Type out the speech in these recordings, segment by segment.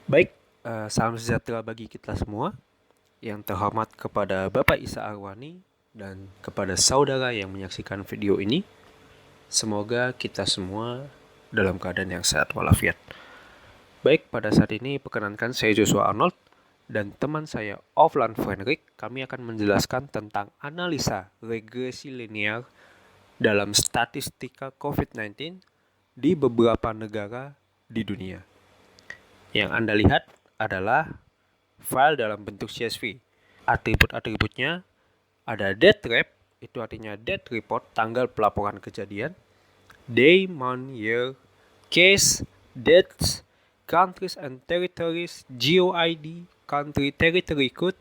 Baik, salam sejahtera bagi kita semua. Yang terhormat kepada Bapak Isa Arwani dan kepada saudara yang menyaksikan video ini. Semoga kita semua dalam keadaan yang sehat walafiat. Baik, pada saat ini perkenankan saya Joshua Arnold dan teman saya Oflan Frederick. Kami akan menjelaskan tentang analisa regresi linear dalam statistika COVID-19 di beberapa negara di dunia. Yang Anda lihat adalah file dalam bentuk CSV. Atribut-atributnya ada date rep, itu artinya date report, tanggal pelaporan kejadian, day, month, year, case, dates, countries and territories, GeoID, country territory code,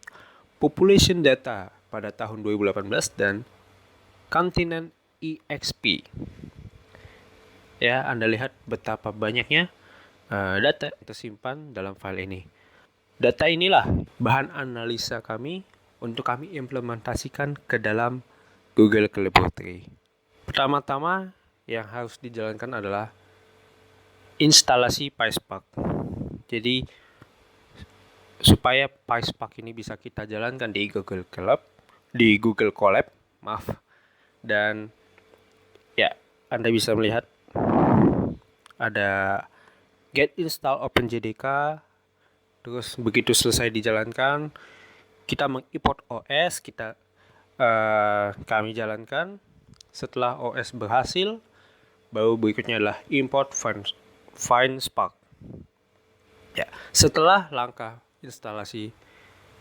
population data pada tahun 2018, dan continent EXP. Ya, Anda lihat betapa banyaknya data tersimpan dalam file ini. Data inilah bahan analisa kami untuk kami implementasikan ke dalam Google Laboratory. Pertama-tama yang harus dijalankan adalah instalasi PySpark. Jadi supaya PySpark ini bisa kita jalankan di Google Colab, dan ya Anda bisa melihat ada get install OpenJDK. Terus begitu selesai dijalankan, kita mengimport OS, kami jalankan. Setelah OS berhasil, baru berikutnya adalah import FineSpark. Ya, setelah langkah instalasi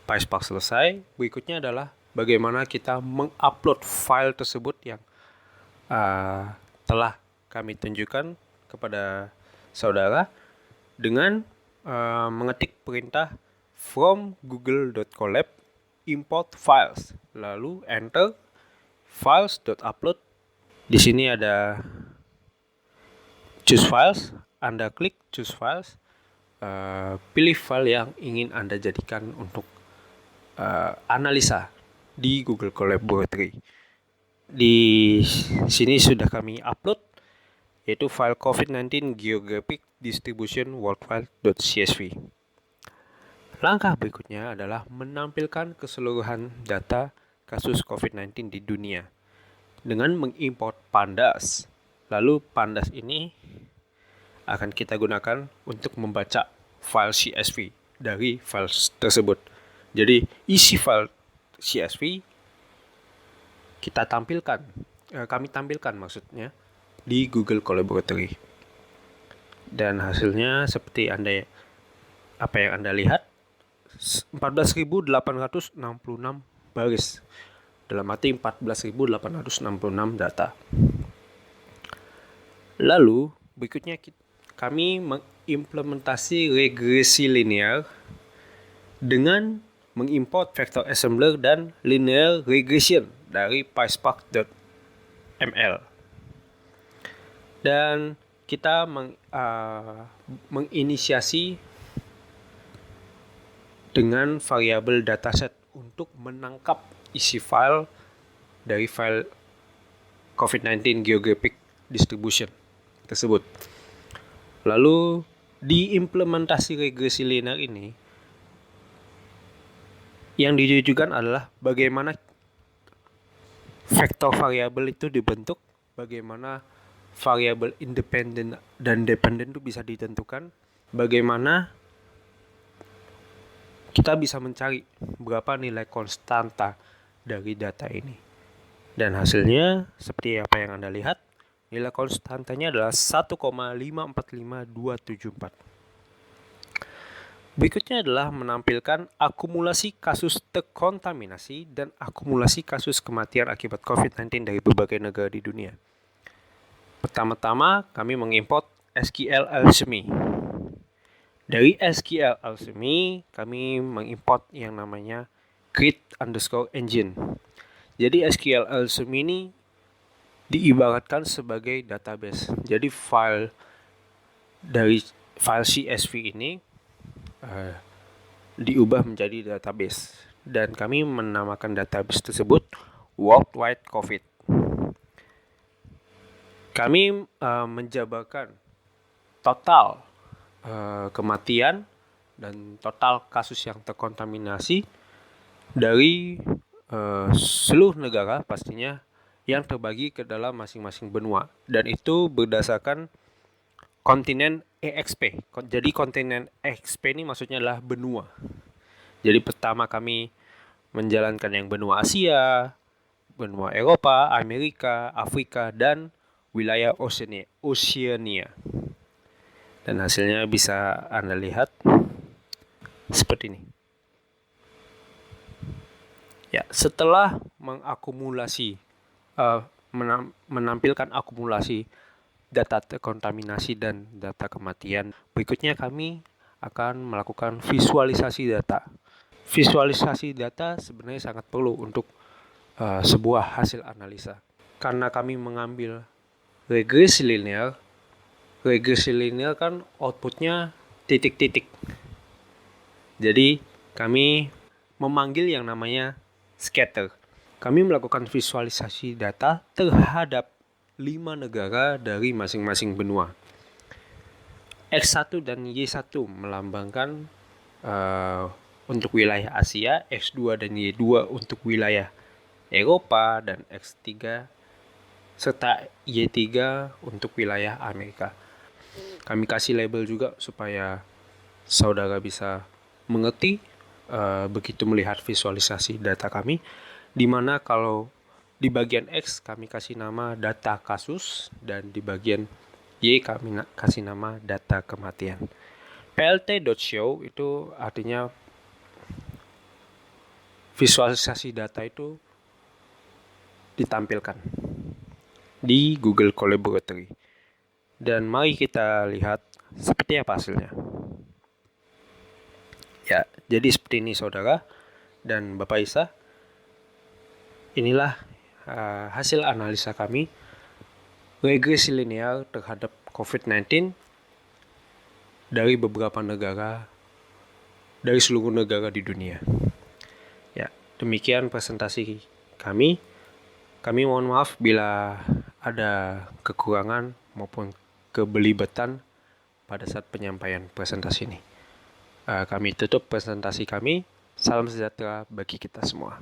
PySpark selesai, berikutnya adalah bagaimana kita mengupload file tersebut yang telah kami tunjukkan kepada saudara dengan mengetik perintah from google.colab import files, lalu enter files.upload. Di sini ada choose files, Anda klik choose files, pilih file yang ingin Anda jadikan untuk analisa di Google Laboratory. Di sini sudah kami upload, yaitu file COVID-19 Geographic Distribution Worldwide.csv. Langkah berikutnya adalah menampilkan keseluruhan data kasus COVID-19 di dunia dengan mengimport Pandas. Lalu Pandas ini akan kita gunakan untuk membaca file CSV dari file tersebut. Jadi isi file CSV kami tampilkan maksudnya di Google Laboratory. Dan hasilnya seperti apa yang Anda lihat, 14.866 baris. Dalam arti 14.866 data. Lalu berikutnya kami mengimplementasi regresi linear dengan mengimport vector assembler dan linear regression dari PySpark.ml. Dan kita menginisiasi dengan variabel dataset untuk menangkap isi file dari file COVID-19 Geographic Distribution tersebut. Lalu di implementasi regresi linear ini, yang ditujukan adalah bagaimana vektor variabel itu dibentuk, bagaimana variabel independen dan dependen itu bisa ditentukan, bagaimana kita bisa mencari berapa nilai konstanta dari data ini. Dan hasilnya seperti apa yang Anda lihat, nilai konstantanya adalah 1,545274. Berikutnya adalah menampilkan akumulasi kasus terkontaminasi dan akumulasi kasus kematian akibat COVID-19 dari berbagai negara di dunia. Pertama-tama kami mengimport SQL Alchemy. Dari SQL Alchemy kami mengimport yang namanya grid_engine. Jadi SQL Alchemy ini diibaratkan sebagai database. Jadi file CSV ini diubah menjadi database, dan kami menamakan database tersebut Worldwide COVID. Kami menjabarkan total kematian dan total kasus yang terkontaminasi dari seluruh negara pastinya yang terbagi ke dalam masing-masing benua, dan itu berdasarkan kontinen EXP. Jadi kontinen EXP ini maksudnya adalah benua. Jadi pertama kami menjalankan yang benua Asia, benua Eropa, Amerika, Afrika, dan wilayah Oceania. Dan hasilnya bisa Anda lihat seperti ini. Ya, setelah mengakumulasi menampilkan akumulasi data terkontaminasi dan data kematian, berikutnya kami akan melakukan visualisasi data. Visualisasi data sebenarnya sangat perlu untuk sebuah hasil analisa. Karena kami mengambil regresi linear kan outputnya titik-titik. Jadi kami memanggil yang namanya scatter. Kami melakukan visualisasi data terhadap 5 negara dari masing-masing benua. X1 dan Y1 melambangkan untuk wilayah Asia, X2 dan Y2 untuk wilayah Eropa, dan X3 serta Y3 untuk wilayah Amerika. Kami kasih label juga supaya saudara bisa mengerti begitu melihat visualisasi data kami, di mana kalau di bagian X kami kasih nama data kasus dan di bagian Y kami kasih nama data kematian. plt.show itu artinya visualisasi data itu ditampilkan di Google Collaboratory. Dan mari kita lihat seperti apa hasilnya. Ya, jadi seperti ini saudara dan Bapak Isa. Inilah hasil analisa kami regresi linear terhadap COVID-19 dari beberapa negara, dari seluruh negara di dunia. Ya, demikian presentasi kami. Kami mohon maaf bila ada kekurangan maupun kebelibetan pada saat penyampaian presentasi ini. Kami tutup presentasi kami. Salam sejahtera bagi kita semua.